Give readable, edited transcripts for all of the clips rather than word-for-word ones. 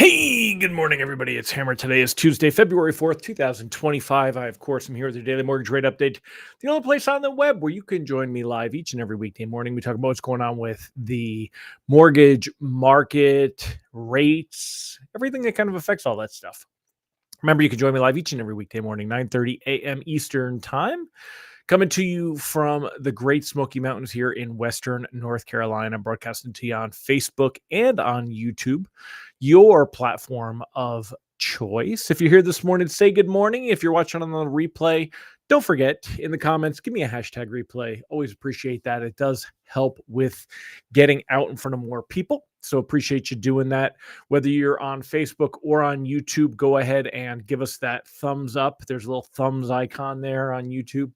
Hey, good morning, everybody. It's Hammer. Today is Tuesday, February 4th, 2025. I, of course, am here with your daily mortgage rate update, the only place on the web where you can join me live each and every weekday morning. We talk about what's going on with the mortgage market, rates, everything that kind of affects all that stuff. Remember, you can join me live each and every weekday morning, 9:30 a.m. Eastern Time. Coming to you from the Great Smoky Mountains here in Western North Carolina, broadcasting to you on Facebook and on YouTube, your platform of choice. If you're here this morning, say good morning. If you're watching on the replay, don't forget in the comments, give me a hashtag replay. Always appreciate that. It does help with getting out in front of more people. So appreciate you doing that. Whether you're on Facebook or on YouTube, go ahead and give us that thumbs up. There's a little thumbs icon there on YouTube.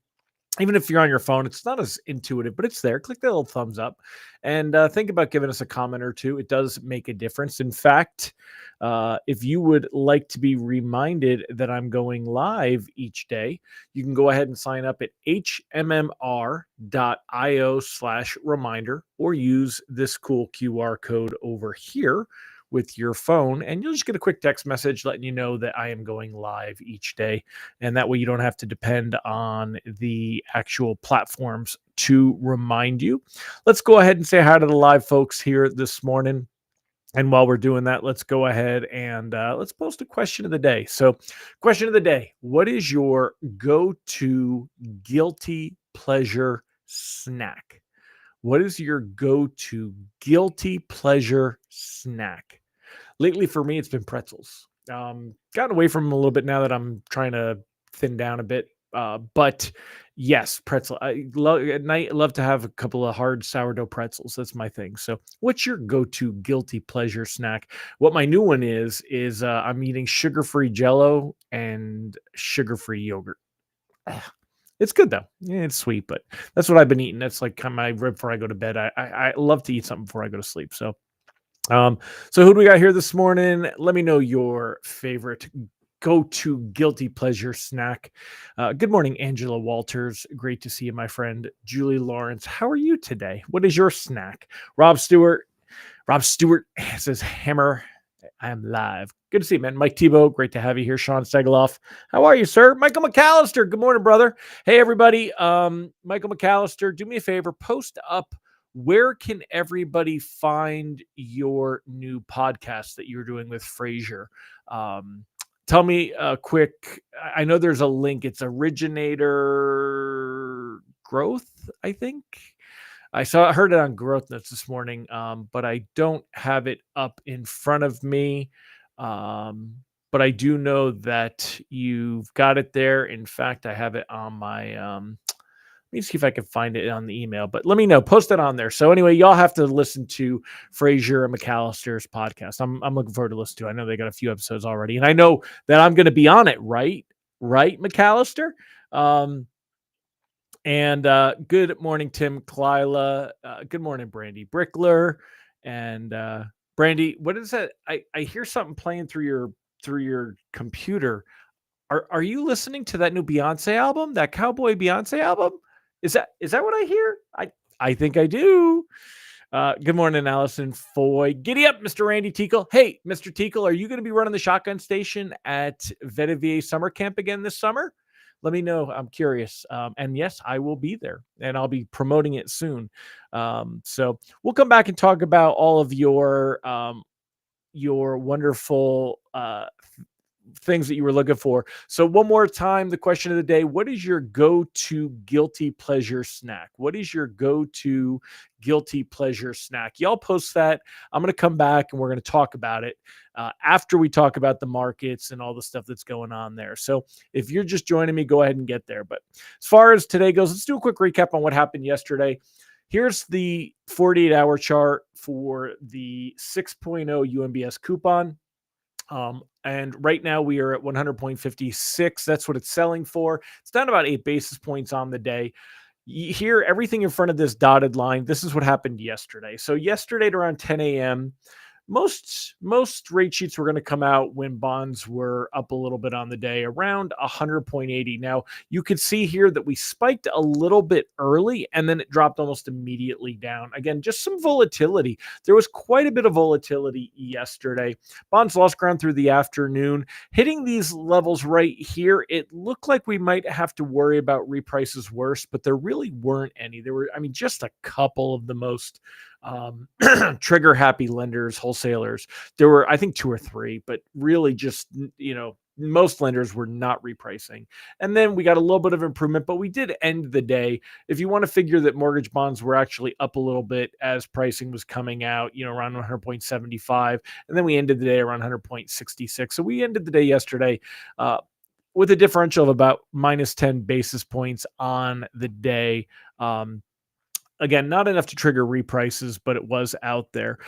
Even if you're on your phone, it's not as intuitive, but it's there. Click that little thumbs up and think about giving us a comment or two. It does make a difference. In fact, if you would like to be reminded that I'm going live each day, you can go ahead and sign up at hmmr.io/reminder or use this cool QR code over here with your phone, and you'll just get a quick text message letting you know that I am going live each day. And that way you don't have to depend on the actual platforms to remind you. Let's go ahead and say hi to the live folks here this morning. And while we're doing that, let's go ahead and let's post a question of the day. So, question of the day: what is your go-to guilty pleasure snack? What is your go-to guilty pleasure snack? Lately, for me, it's been pretzels. Gotten away from them a little bit now that I'm trying to thin down a bit. But yes, pretzel. I love at night. I love to have a couple of hard sourdough pretzels. That's my thing. So, what's your go-to guilty pleasure snack? What my new one is I'm eating sugar-free Jello and sugar-free yogurt. It's good though. Yeah, it's sweet, but that's what I've been eating. That's like kind of my rib before I go to bed. I love to eat something before I go to sleep. Um, so who do we got here this morning? Let me know your favorite go-to guilty pleasure snack. Good morning, Angela Walters. Great to see you, my friend. Julie Lawrence, how are you today? What is your snack? Rob Stewart. Rob Stewart says, Hammer, I am live. Good to see you, man. Mike Tebow, great to have you here. Sean Segaloff, how are you, sir? Michael McAllister, good morning, brother. Hey, everybody. Michael McAllister, do me a favor, post up where can everybody find your new podcast that you're doing with Frazier? Tell me quick. I know there's a link. It's Originator Growth, I think. I heard it on Growth Notes this morning, but I don't have it up in front of me. But I do know that you've got it there. In fact, I have it on my. Let me see if I can find it on the email. But let me know. Post it on there. So anyway, y'all have to listen to Frazier and McAllister's podcast. I'm looking forward to listen to. I know they got a few episodes already, and I know that I'm going to be on it. Right, McAllister. And good morning, Tim Klyla. Good morning, Brandy Brickler. And Brandy, what is that? I hear something playing through your computer. Are you listening to that new Beyonce album? That Cowboy Beyonce album? Is that what I hear? I think I do. Good morning, Allison Foy. Giddy up, Mr. Randy Teakle. Hey, Mr. Teakle, are you going to be running the shotgun station at Vetivier Summer Camp again this summer? Let me know. I'm curious. And yes, I will be there and I'll be promoting it soon. So we'll come back and talk about all of your wonderful things that you were looking for. So one more time, the question of the day: what is your go-to guilty pleasure snack? What is your go-to guilty pleasure snack? Y'all post that. I'm going to come back and we're going to talk about it after we talk about the markets and all the stuff that's going on there. So if you're just joining me, go ahead and get there. But as far as today goes, let's do a quick recap on what happened yesterday. Here's the 48-hour chart for the 6.0 UMBS coupon. And right now we are at 100.56. That's what it's selling for. It's down about 8 basis points on the day. Here, everything in front of this dotted line, this is what happened yesterday. So yesterday at around 10 a.m., most rate sheets were going to come out when bonds were up a little bit on the day, around 100.80. Now you could see here that we spiked a little bit early and then it dropped almost immediately down. Again, just some volatility. There was quite a bit of volatility yesterday. Bonds lost ground through the afternoon. Hitting these levels right here, it looked like we might have to worry about reprices worse, but there really weren't any. There were, I mean, just a couple of the most trigger happy lenders, wholesalers. There were, I think, two or three, but really just, most lenders were not repricing. And then we got a little bit of improvement, but we did end the day. If you want to figure that mortgage bonds were actually up a little bit as pricing was coming out, around 100.75, and then we ended the day around 100.66. So we ended the day yesterday with a differential of about minus 10 basis points on the day. Again, not enough to trigger reprices, but it was out there.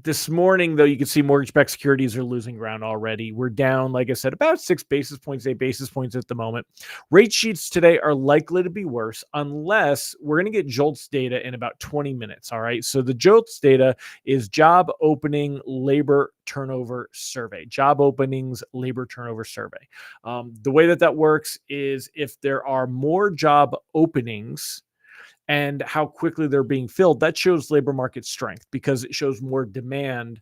This morning, though, you can see mortgage-backed securities are losing ground already. We're down, like I said, about 6 basis points, 8 basis points at the moment. Rate sheets today are likely to be worse unless we're going to get JOLTS data in about 20 minutes, all right? So the JOLTS data is Job Opening Labor Turnover Survey. Job Openings Labor Turnover Survey. The way that works is if there are more job openings and how quickly they're being filled, that shows labor market strength because it shows more demand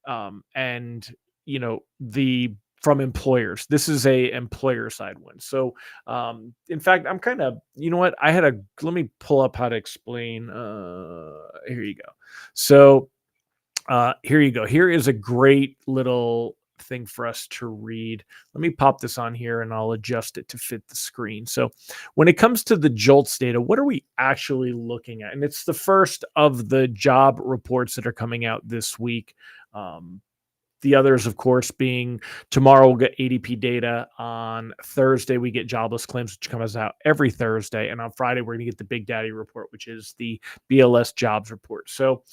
and the from employers. This is a employer side one. So in fact, I'm kind of, let me pull up how to explain. Here you go. So here you go. Here is a great little thing for us to read. Let me pop this on here and I'll adjust it to fit the screen. So when it comes to the JOLTS data, what are we actually looking at? And it's the first of the job reports that are coming out this week. The others, of course, being tomorrow we'll get ADP data. On Thursday, we get jobless claims, which comes out every Thursday. And on Friday, we're going to get the Big Daddy report, which is the BLS jobs report. So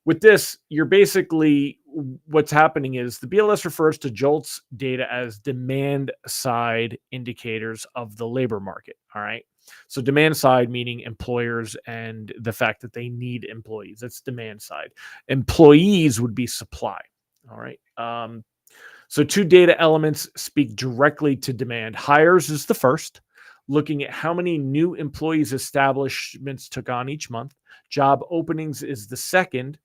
with this, you're basically, what's happening is the BLS refers to JOLTS data as demand side indicators of the labor market. All right. So demand side meaning employers and the fact that they need employees. That's demand side. Employees would be supply. All right. So two data elements speak directly to demand. Hires is the first, looking at how many new employees establishments took on each month. Job openings is the second,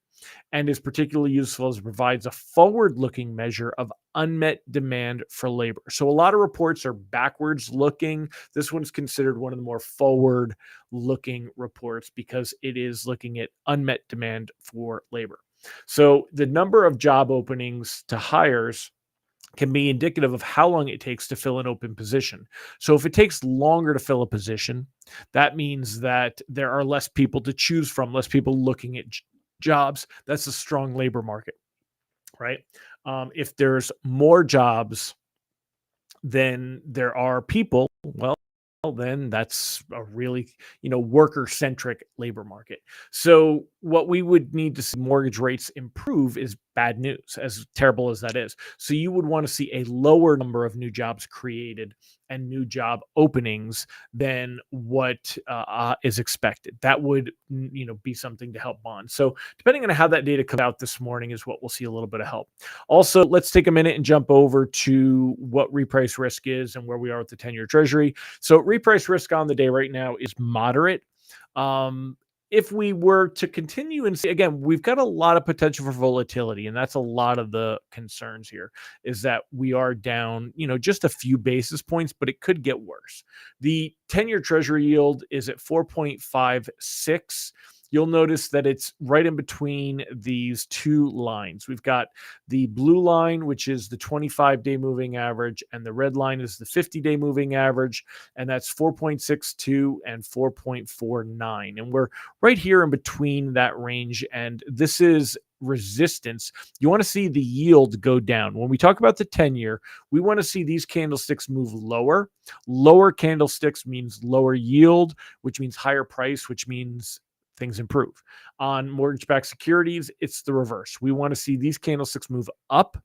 and is particularly useful as it provides a forward-looking measure of unmet demand for labor. So a lot of reports are backwards looking. This one's considered one of the more forward-looking reports because it is looking at unmet demand for labor. So the number of job openings to hires can be indicative of how long it takes to fill an open position. So if it takes longer to fill a position, that means that there are less people to choose from, less people looking at jobs. That's a strong labor market, right? If there's more jobs than there are people, well, then that's a really, worker-centric labor market. So what we would need to see mortgage rates improve is bad news, as terrible as that is. So you would want to see a lower number of new jobs created and new job openings than what is expected. That would, be something to help bonds. So depending on how that data comes out this morning is what we'll see a little bit of help. Also, let's take a minute and jump over to what reprice risk is and where we are with the 10-year treasury. So reprice risk on the day right now is moderate. If we were to continue and see, again, we've got a lot of potential for volatility, and that's a lot of the concerns here, is that we are down, just a few basis points, but it could get worse. The 10-year treasury yield is at 4.56. You'll notice that it's right in between these two lines. We've got the blue line, which is the 25-day moving average, and the red line is the 50-day moving average, and that's 4.62 and 4.49. And we're right here in between that range, and this is resistance. You want to see the yield go down. When we talk about the 10-year, we want to see these candlesticks move lower. Lower candlesticks means lower yield, which means higher price, which means things improve. On mortgage-backed securities, it's the reverse. We want to see these candlesticks move up,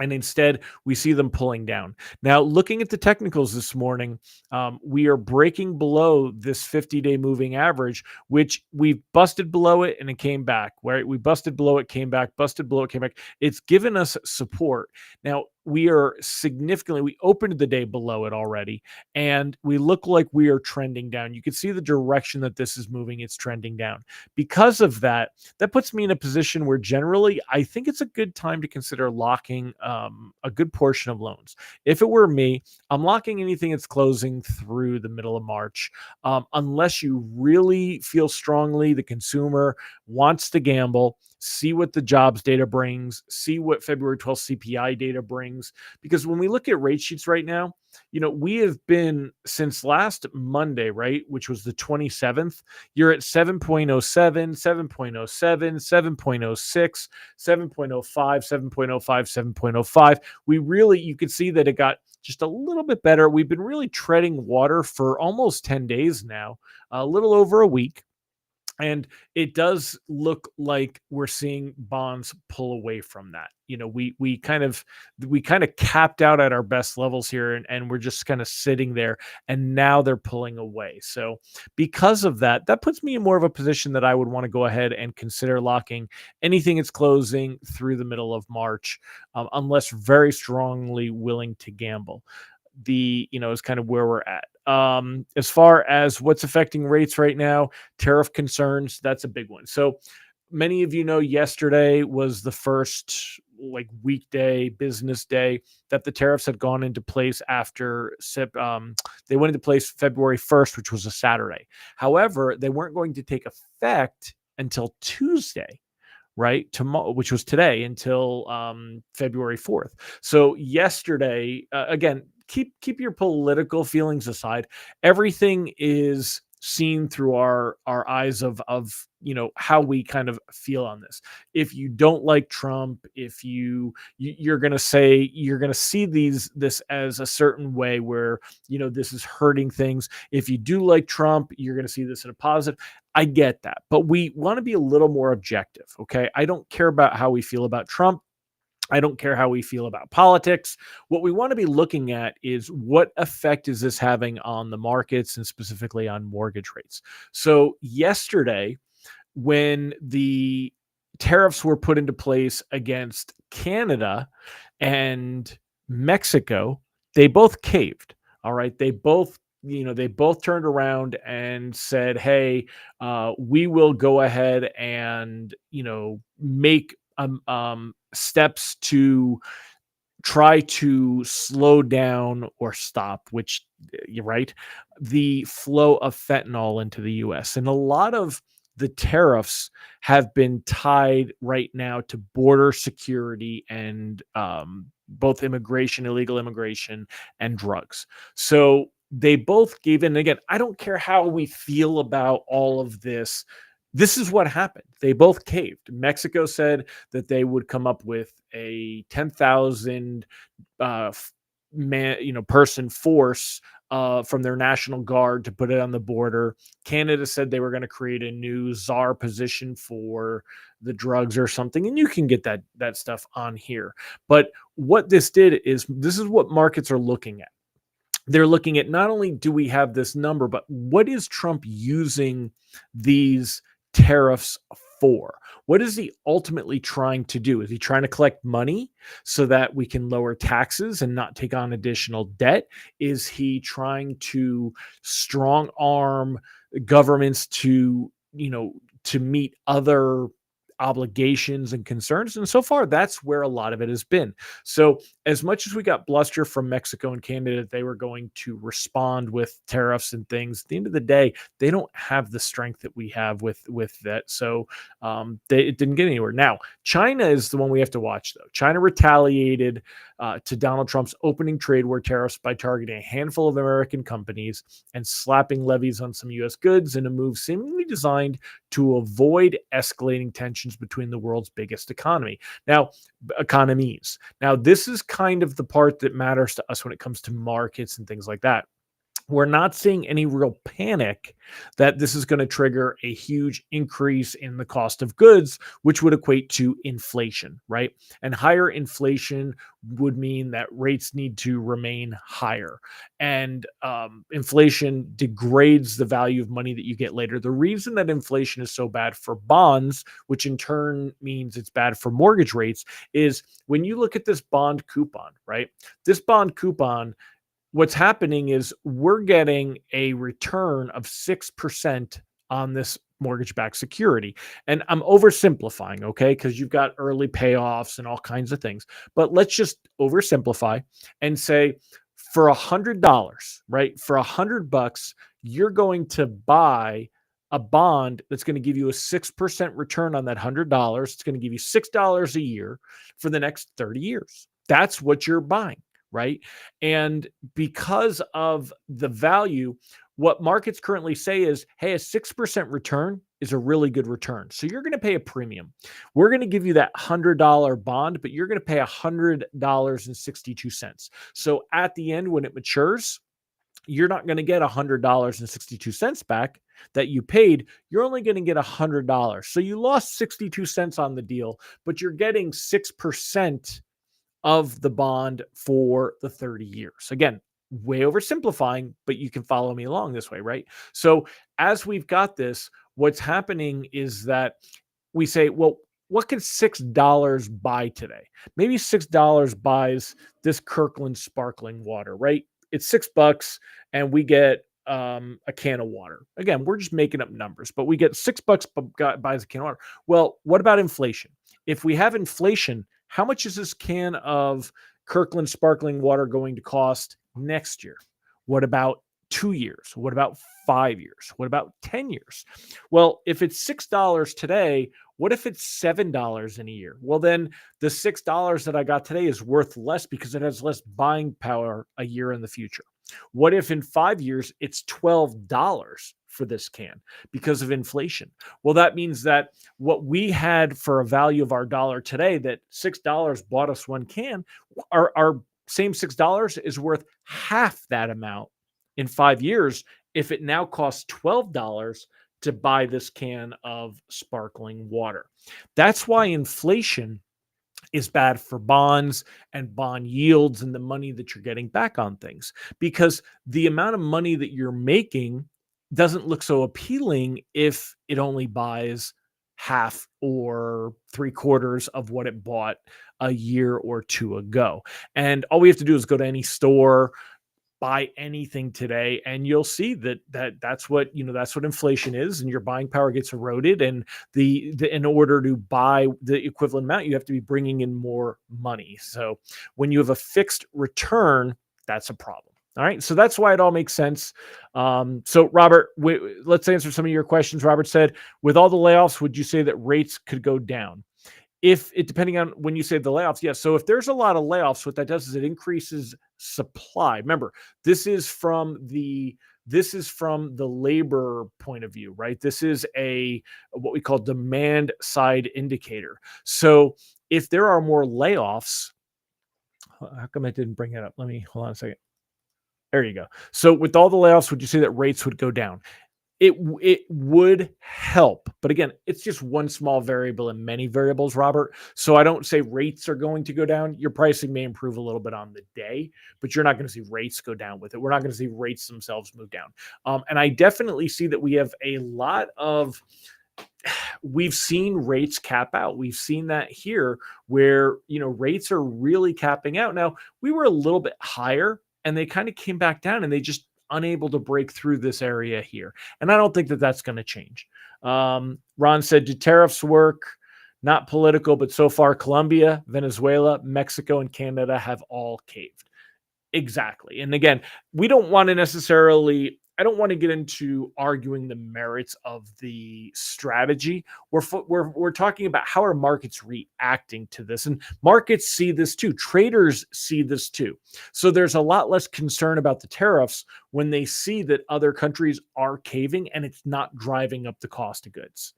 and instead we see them pulling down. Now, looking at the technicals this morning, we are breaking below this 50-day moving average, which we busted below it and it came back. Right, we busted below it, came back, busted below it, came back. It's given us support. Now we are significantly. We opened the day below it already, and we look like we are trending down. You can see the direction that this is moving. It's trending down. Because of that, that puts me in a position where generally I think it's a good time to consider locking a good portion of loans. If it were me, I'm locking anything that's closing through the middle of March, unless you really feel strongly the consumer wants to gamble. See what the jobs data brings, see what February 12th CPI data brings. Because when we look at rate sheets right now, we have been since last Monday, right, which was the 27th. You're at 7.07, 7.07, 7.06, 7.05, 7.05, 7.05. You could see that it got just a little bit better. We've been really treading water for almost 10 days now, a little over a week. And it does look like we're seeing bonds pull away from that. We kind of capped out at our best levels here, and we're just kind of sitting there, and now they're pulling away. So because of that, that puts me in more of a position that I would want to go ahead and consider locking anything that's closing through the middle of March, unless very strongly willing to gamble. Is kind of where we're at. As far as what's affecting rates right now, tariff concerns, that's a big one. So many of yesterday was the first like weekday business day that the tariffs had gone into place after they went into place February 1st, which was a Saturday. However, they weren't going to take effect until Tuesday, right? Tomorrow, which was today, until February 4th. So yesterday, again, keep your political feelings aside. Everything is seen through our eyes of how we kind of feel on this. If you don't like Trump, if you're going to say you're going to see this as a certain way where this is hurting things. If you do like Trump, you're going to see this in a positive. I get that, but we want to be a little more objective. Okay, I don't care about how we feel about Trump. I don't care how we feel about politics. What we want to be looking at is what effect is this having on the markets and specifically on mortgage rates. So yesterday, when the tariffs were put into place against Canada and Mexico, they both caved. All right. They both turned around and said, hey, we will go ahead and, make steps to try to slow down or stop, which you're right, the flow of fentanyl into the US. And a lot of the tariffs have been tied right now to border security and both immigration, illegal immigration, and drugs. So they both gave in. Again, I don't care how we feel about all of this. This is what happened. They both caved. Mexico said that they would come up with a 10,000 person force from their National Guard to put it on the border. Canada said they were going to create a new czar position for the drugs or something, and you can get that stuff on here. But what this did is this is what markets are looking at. They're looking at not only do we have this number, but what is Trump using these tariffs for? What is he ultimately trying to do? Is he trying to collect money so that we can lower taxes and not take on additional debt? Is he trying to strong arm governments to meet other obligations and concerns? And so far, that's where a lot of it has been. So as much as we got bluster from Mexico and Canada, they were going to respond with tariffs and things. At the end of the day, they don't have the strength that we have with that. So it didn't get anywhere. Now, China is the one we have to watch, though. China retaliated to Donald Trump's opening trade war tariffs by targeting a handful of American companies and slapping levies on some U.S. goods in a move seemingly designed to avoid escalating tensions between the world's biggest economies. Now, this is kind of the part that matters to us when it comes to markets and things like that. We're not seeing any real panic that this is going to trigger a huge increase in the cost of goods, which would equate to inflation, right? And higher inflation would mean that rates need to remain higher. And inflation degrades the value of money that you get later. The reason that inflation is so bad for bonds, which in turn means it's bad for mortgage rates, is when you look at this bond coupon, right? This bond coupon, what's happening is we're getting a return of 6% on this mortgage-backed security. And I'm oversimplifying, okay? Because you've got early payoffs and all kinds of things. But let's just oversimplify and say for $100, right? For $100, you're going to buy a bond that's going to give you a 6% return on that $100. It's going to give you $6 a year for the next 30 years. That's what you're buying, right? And because of the value, what markets currently say is, hey, a 6% return is a really good return. So you're going to pay a premium. We're going to give you that $100 bond, but you're going to pay $100.62. So at the end, when it matures, you're not going to get $100.62 back that you paid. You're only going to get $100. So you lost 62 cents on the deal, but you're getting 6% of the bond for the 30 years. Again, way oversimplifying, but you can follow me along this way, right? So as we've got this, what's happening is that we say, well, what can $6 buy today? Maybe $6 buys this Kirkland sparkling water, right? It's $6 and we get a can of water. Again, we're just making up numbers, but we get $6 buys a can of water. Well, what about inflation? If we have inflation, how much is this can of Kirkland sparkling water going to cost next year? What about 2 years? What about 5 years? What about 10 years? Well, if it's $6 today, what if it's $7 in a year? Well, then the $6 that I got today is worth less because it has less buying power a year in the future. What if in 5 years it's $12 for this can because of inflation? Well, that means that what we had for a value of our dollar today, that $6 bought us one can, our same $6 is worth half that amount in 5 years if it now costs $12 to buy this can of sparkling water. That's why inflation is bad for bonds and bond yields and the money that you're getting back on things, because the amount of money that you're making doesn't look so appealing if it only buys half or three quarters of what it bought a year or two ago. And all we have to do is go to any store, buy anything today, and you'll see that's what, that's what inflation is, and your buying power gets eroded. And the in order to buy the equivalent amount, you have to be bringing in more money. So when you have a fixed return, that's a problem. All right, so that's why it all makes sense. So Robert, let's answer some of your questions. Robert said, with all the layoffs, would you say that rates could go down? If it, depending on when you say the layoffs, yes. So if there's a lot of layoffs, what that does is it increases supply. Remember, this is from the labor point of view, right? This is what we call demand side indicator. So if there are more layoffs, how come I didn't bring it up? Let me hold on a second. There you go. So with all the layoffs, would you say that rates would go down? It would help. But again, it's just one small variable in many variables, Robert. So I don't say rates are going to go down. Your pricing may improve a little bit on the day, but you're not going to see rates go down with it. We're not going to see rates themselves move down. And I definitely see that we have we've seen rates cap out. We've seen that here where, rates are really capping out. Now, we were a little bit higher and they kind of came back down and they just unable to break through this area here. And I don't think that that's going to change. Ron said, do tariffs work? Not political, but so far Colombia, Venezuela, Mexico, and Canada have all caved. Exactly. And again, we don't want to necessarily, I don't want to get into arguing the merits of the strategy. We're talking about how are markets reacting to this, and markets see this too. Traders see this too. So there's a lot less concern about the tariffs when they see that other countries are caving and it's not driving up the cost of goods.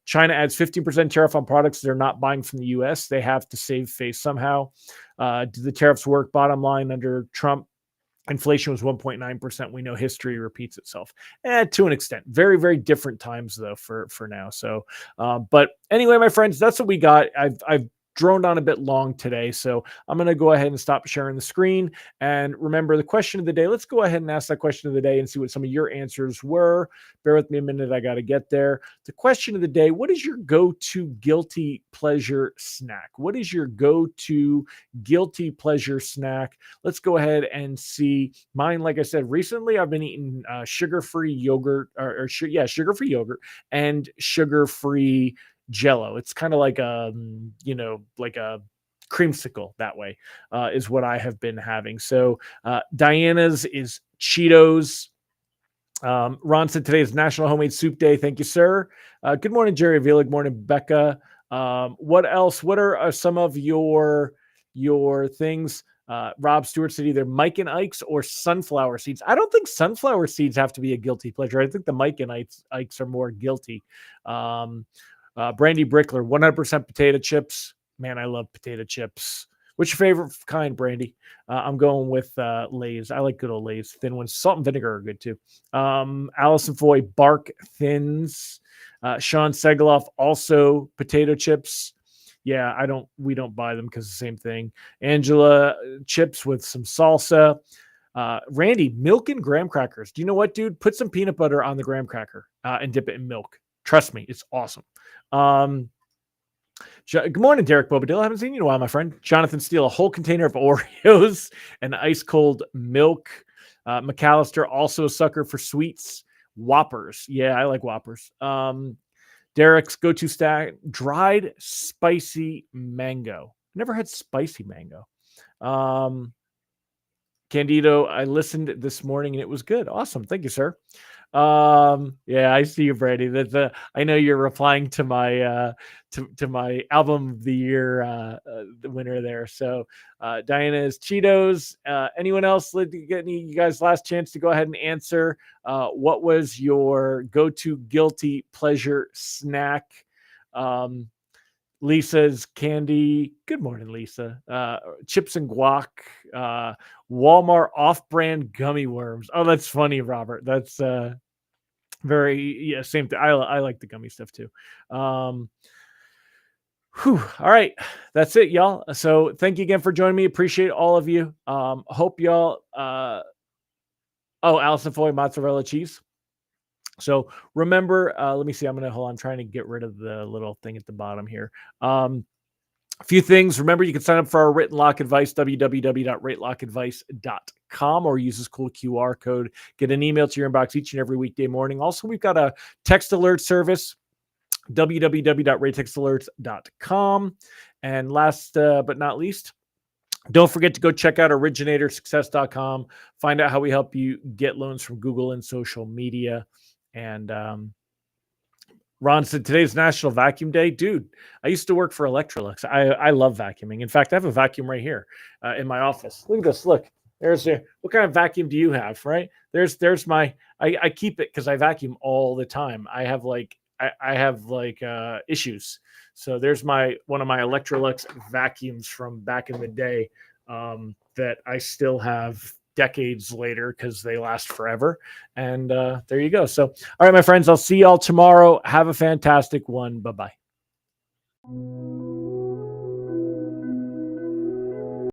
China adds 15% tariff on products they're not buying from the U.S. They have to save face somehow. Do the tariffs work? Bottom line, under Trump, Inflation was 1.9%. We know history repeats itself, to an extent. Very, very different times though for now. So, but anyway, my friends, that's what we got. I've droned on a bit long today, so I'm going to go ahead and stop sharing the screen. And remember the question of the day. Let's go ahead and ask that question of the day and see what some of your answers were. Bear with me a minute. I got to get there. The question of the day: what is your go-to guilty pleasure snack? What is your go-to guilty pleasure snack? Let's go ahead and see mine. Like I said, recently I've been eating sugar-free yogurt sugar-free yogurt and sugar-free Jello. It's kind of like like a creamsicle that way, is what I have been having. So Diana's is Cheetos. Ron said today is National Homemade Soup Day. Thank you, sir. Good morning, Jerry Avila. Good morning, Becca. What else? What are some of your things? Rob Stewart said either Mike and Ike's or sunflower seeds. I don't think sunflower seeds have to be a guilty pleasure. I think the Mike and Ike's are more guilty. Brandy Brickler, 100% potato chips. Man, I love potato chips. What's your favorite kind, Brandy? I'm going with Lay's. I like good old Lay's. Thin ones. Salt and vinegar are good too. Allison Foy, Bark Thins. Sean Segaloff, also potato chips. Yeah, we don't buy them because the same thing. Angela, chips with some salsa. Randy, milk and graham crackers. Do you know what, dude? Put some peanut butter on the graham cracker and dip it in milk. Trust me, it's awesome. Good morning, Derek Bobadilla. I haven't seen you in a while, my friend. Jonathan Steele, a whole container of Oreos and ice cold milk. McAllister, also a sucker for sweets. Whoppers. Yeah, I like Whoppers. Derek's go-to stack, dried spicy mango. Never had spicy mango. Candido, I listened this morning and it was good. Awesome. Thank you, sir. Yeah, I see you, Brady. I know you're replying to my to my album of the year, the winner there. So Diana is Cheetos. Anyone else? You guys last chance to go ahead and answer. What was your go-to guilty pleasure snack? Lisa's candy. Good morning, Lisa. Chips and guac. Walmart off-brand gummy worms. Oh, that's funny, Robert. That's same thing. I like the gummy stuff too. All right, that's it, y'all. So thank you again for joining me. Appreciate all of you. Hope y'all. Allison Foy, mozzarella cheese. So remember, let me see. I'm trying to get rid of the little thing at the bottom here. A few things. Remember, you can sign up for our written lock advice, www.ratelockadvice.com, or use this cool QR code. Get an email to your inbox each and every weekday morning. Also, we've got a text alert service, www.raytextalerts.com. And last but not least, don't forget to go check out originatorssuccess.com. Find out how we help you get loans from Google and social media. And Ron said, today's National Vacuum Day. Dude, I used to work for Electrolux. I love vacuuming. In fact, I have a vacuum right here in my office. Look at this. Look, what kind of vacuum do you have, right? There's my, I keep it because I vacuum all the time. I have issues. So there's one of my Electrolux vacuums from back in the day that I still have decades later because they last forever. And there you go. So, all right, my friends, I'll see y'all tomorrow. Have a fantastic one. Bye-bye.